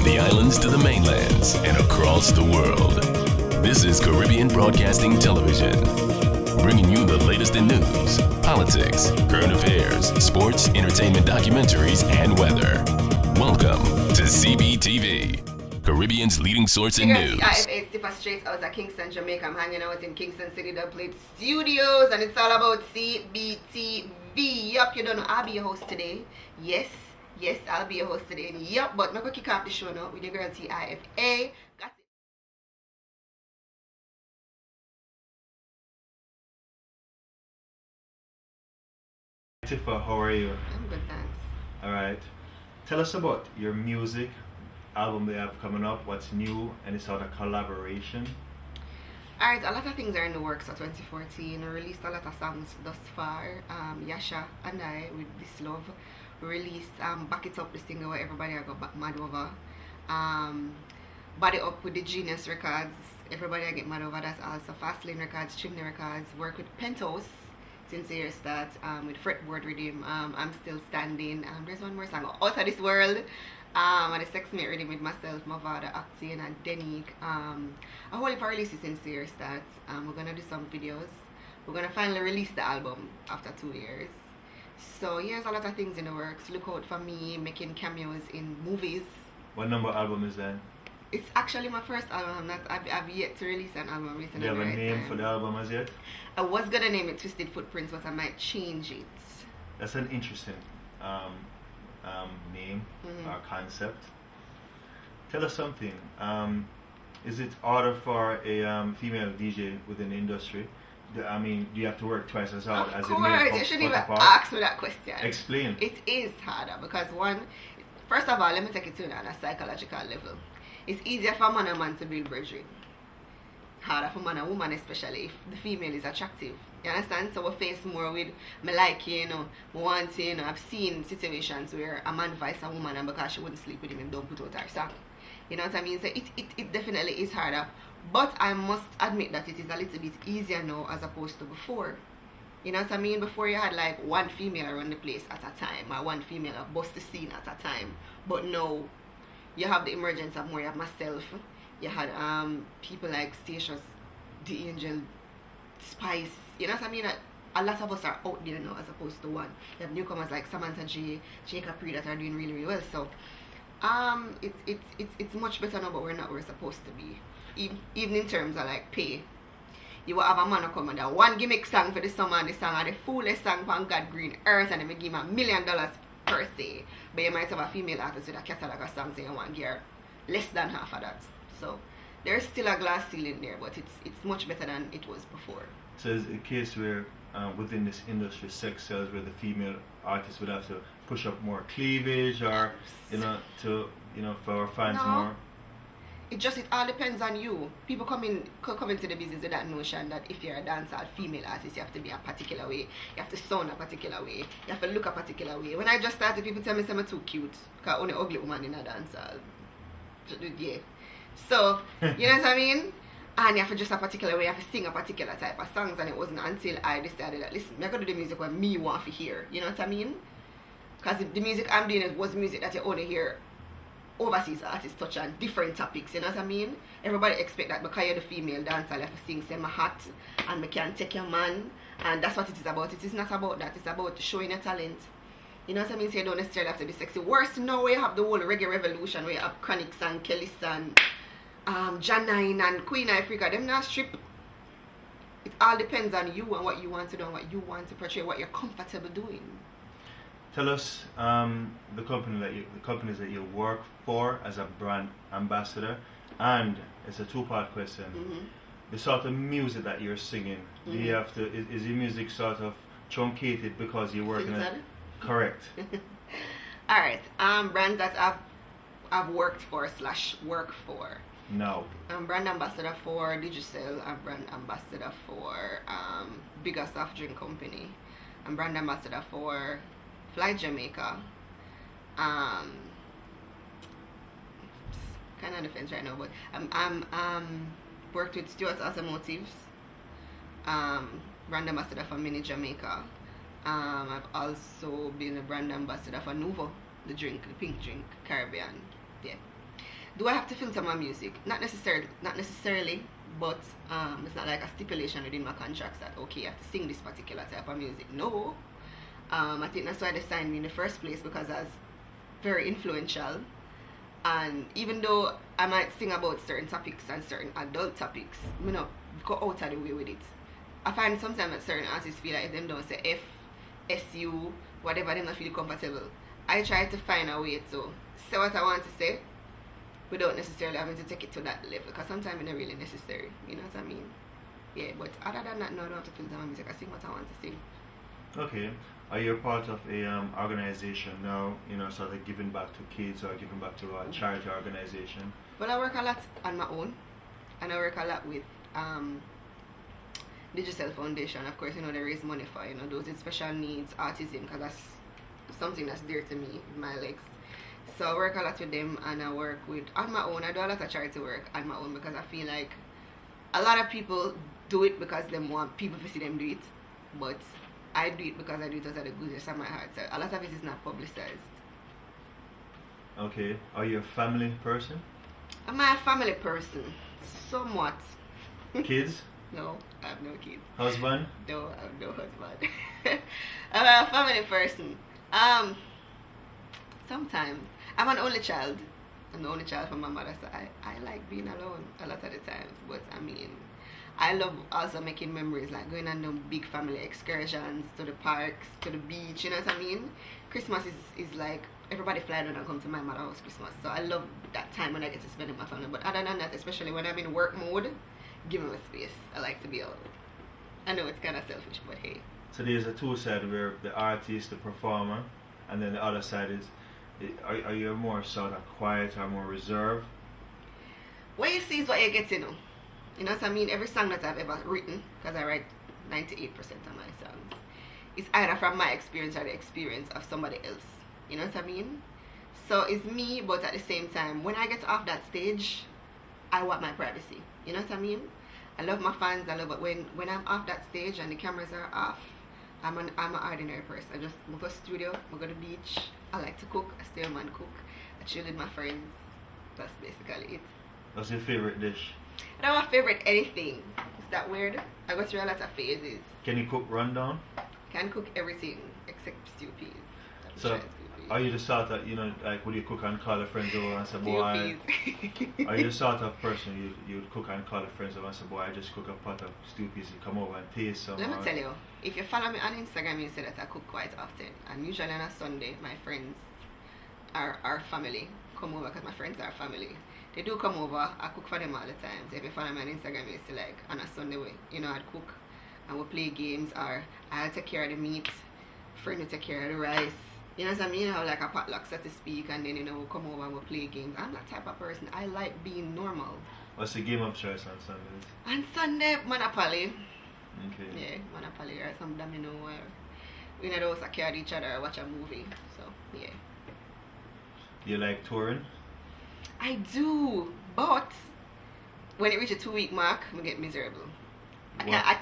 From the islands to the mainlands and across the world, this is Caribbean Broadcasting Television, bringing you the latest in news, politics, current affairs, sports, entertainment documentaries, and weather. Welcome to CBTV, Caribbean's leading source in news. It's Tifa straight out of Kingston, Jamaica. I'm hanging out in Kingston City Dubplate Studios, and it's all about CBTV. Yup, you don't know, I'll be your host today. Yes, I'll be your host today. Yup, but I'm going to kick off the show now with your girl Tifa. Tifa, how are you? I'm good, thanks. Alright. Tell us about your music, album they have coming up, what's new, any sort of collaboration. Alright, a lot of things are in the works for 2014. I released a lot of songs thus far. Yasha and I, with This Love, released Back It Up, the single where everybody I got back mad over. Body Up with the Genius Records, everybody I get mad over. That's also Fastlane Records, Chimney Records. Work with Pentos since the year start, with Fretboard Rhythm, I'm Still Standing. There's one more song, Out of This World, and the Sex Mate Rhythm with myself, Mavada, Acting, and Denique. A whole heap of releases since the year start. We're gonna do some videos. We're gonna finally release the album after 2 years. So here's a lot of things in the works. Look out for me making cameos in movies. What number album is that? It's actually my first album. I've yet to release an album recently. Do you have a name for the album as yet? I was gonna name it Twisted Footprints, but I might change it. That's an interesting name or concept. Tell us something. Is it harder for a female DJ within the industry? Do you have to work twice as hard as a male? Of course, you shouldn't even ask me that question. Explain. It is harder because first of all, let me take it to on a psychological level. It's easier for man and man to build brethren. Harder for man and woman, especially if the female is attractive. You understand? So we face more with me liking, me wanting. I've seen situations where a man vice a woman and because she wouldn't sleep with him, don't put out her song. You know what I mean? So it definitely is harder. But I must admit that it is a little bit easier now as opposed to before. You know what I mean? Before you had like one female around the place at a time, or one female bust the scene at a time. But now you have the emergence of more. You have myself. You had people like Statius, The Angel, Spice. You know what I mean? A lot of us are out there now as opposed to one. You have newcomers like Samantha J, Jake Capri that are doing really, really well. So it's much better now, but we're not where we're supposed to be. Even in terms of like pay. You will have a man who come and that one gimmick song for the summer and the song are the fullest song from God Green Earth and they may give him $1 million per se. But you might have a female artist with a catalog of songs and you want gear less than half of that. So there's still a glass ceiling there, but it's much better than it was before. So is it a case where within this industry sex sells where the female artist would have to push up more cleavage or for our fans more? It all depends on you. People come into the business with that notion that if you're a dancer, female artist, you have to be a particular way. You have to sound a particular way. You have to look a particular way. When I just started, people tell me I'm too cute because I'm only ugly woman in a dancer. Yeah. So, you know what I mean? And you have to dress a particular way, you have to sing a particular type of songs, and it wasn't until I decided that, listen, I'm going to do the music what me want to hear. You know what I mean? Because the music I'm doing was music that you only hear overseas artists touch on different topics, you know what I mean? Everybody expect that because you're the female dancer, you have to sing, say my hat, and me can take your man, and that's what it is about. It is not about that, it's about showing your talent. You know what I mean? So you don't necessarily have to be sexy. Worse now where you have the whole reggae revolution, where you have Chronix and Kelly and Janine and Queen Africa, them not strip. It all depends on you and what you want to do and what you want to portray, what you're comfortable doing. Tell us the companies that you work for as a brand ambassador, and it's a two-part question. The sort of music that you're singing, do you have to? Is your music sort of truncated because you're working at? Correct. All right. Brands that I've worked for / work for. No. I'm brand ambassador for Digicel. I'm brand ambassador for Bigger Soft Drink Company. I'm brand ambassador for Fly Jamaica. Kind of defense right now, but I'm worked with Stuart Automotives. Brand ambassador for Mini Jamaica. I've also been a brand ambassador for Nuvo, the drink, the pink drink, Caribbean. Yeah. Do I have to filter my music? Not necessarily, but it's not like a stipulation within my contracts that okay, I have to sing this particular type of music. No. I think that's why they signed me in the first place, because I was very influential. And even though I might sing about certain topics and certain adult topics, you know, go out of the way with it. I find sometimes that certain artists feel like if them don't say F, SU, whatever, them not feel comfortable. I try to find a way to say what I want to say without necessarily having to take it to that level, because sometimes it's not really necessary. You know what I mean? Yeah, but other than that, no, I don't have to filter my music. I sing what I want to sing. Okay. Are you a part of a organization now, you know, sort of giving back to kids or giving back to a charity organization? Well, I work a lot on my own, and I work a lot with Digital Foundation. Of course, you know, they raise money for, you know, those with special needs, autism, because that's something that's dear to me, my legs. So I work a lot with them, and I work with, on my own, I do a lot of charity work on my own, because I feel like a lot of people do it because they want people to see them do it, but I do it because I do it out of the goodness of my heart. So a lot of it is not publicized. Okay. Are you a family person? Am I a family person? Somewhat. Kids? No, I have no kids. Husband? No, I have no husband. I'm a family person. Sometimes. I'm an only child. I'm the only child from my mother, so I like being alone a lot of the times. But I mean, I love also making memories, like going on them big family excursions to the parks, to the beach, you know what I mean? Christmas is like, everybody fly down and come to my mother's house Christmas. So I love that time when I get to spend with my family. But other than that, especially when I'm in work mode, give me a space. I like to be alone. I know it's kind of selfish, but hey. So there's a two side where the artist, the performer, and then the other side is, are you more sort of quiet or more reserved? What you see is what you get to know. You know what I mean? Every song that I've ever written, because I write 98% of my songs, is either from my experience or the experience of somebody else. You know what I mean? So it's me, but at the same time, when I get off that stage, I want my privacy. You know what I mean? I love my fans, I love it. When I'm off that stage and the cameras are off, I'm an ordinary person. I just go to the studio, I go to the beach, I like to cook, I stay home and cook, I chill with my friends. That's basically it. What's your favorite dish? I don't have favorite anything. Is that weird? I go through a lot of phases. Can you cook rundown? Can cook everything except stew peas. So, are you the sort of, you know, like, would you cook and call a friend over and say, boy, are you the sort of person you'd cook and call a friend over and say, boy, I just cook a pot of stew peas, you come over and taste some? Let me tell you, if you follow me on Instagram, you see that I cook quite often. And usually on a Sunday, my friends are family come over, because my friends are family. They do come over, I cook for them all the time. So if you follow me on Instagram, you see like on a Sunday, you know, I'd cook and we'll play games, or I'll take care of the meat, friend will take care of the rice. You know what I mean? How like a potluck, so to speak, and then, you know, we'll come over and we'll play games. I'm that type of person. I like being normal. What's the game of choice on Sundays? On Sunday, Monopoly. Okay. Yeah, Monopoly or some domino, or we in the house, I carry each other or watch a movie. So, yeah. You like touring? I do, but when it reaches a 2-week mark, I get miserable. I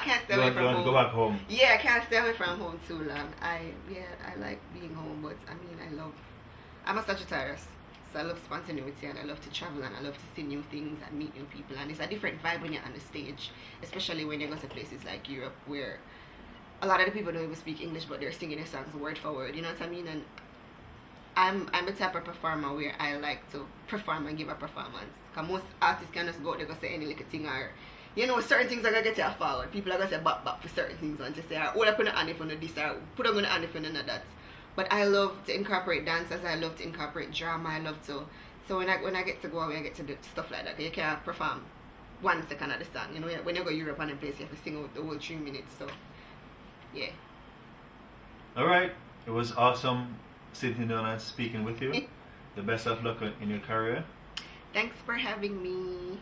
can't stay away from home. Go back home? Yeah, I can't stay away from home too long. I like being home, but I mean, I'm a Sagittarius, so I love spontaneity, and I love to travel, and I love to see new things and meet new people, and it's a different vibe when you're on the stage, especially when you go to places like Europe, where a lot of the people don't even speak English, but they're singing their songs word for word, you know what I mean? And I'm the type of performer where I like to perform and give a performance. Because most artists can just go out there and say any little thing, or, you know, certain things are going to get you forward. People are going to say bop for certain things, and just say, oh, I put an hand on this, or put on the hand on that. But I love to incorporate dances, I love to incorporate drama, I love to. So when I get to go away, I get to do stuff like that. You can't perform 1 second of the song. You know, when you go to Europe and a place, you have to sing out the whole 3 minutes. So, yeah. Alright, it was awesome sitting down and speaking with you. The best of luck in your career. Thanks for having me.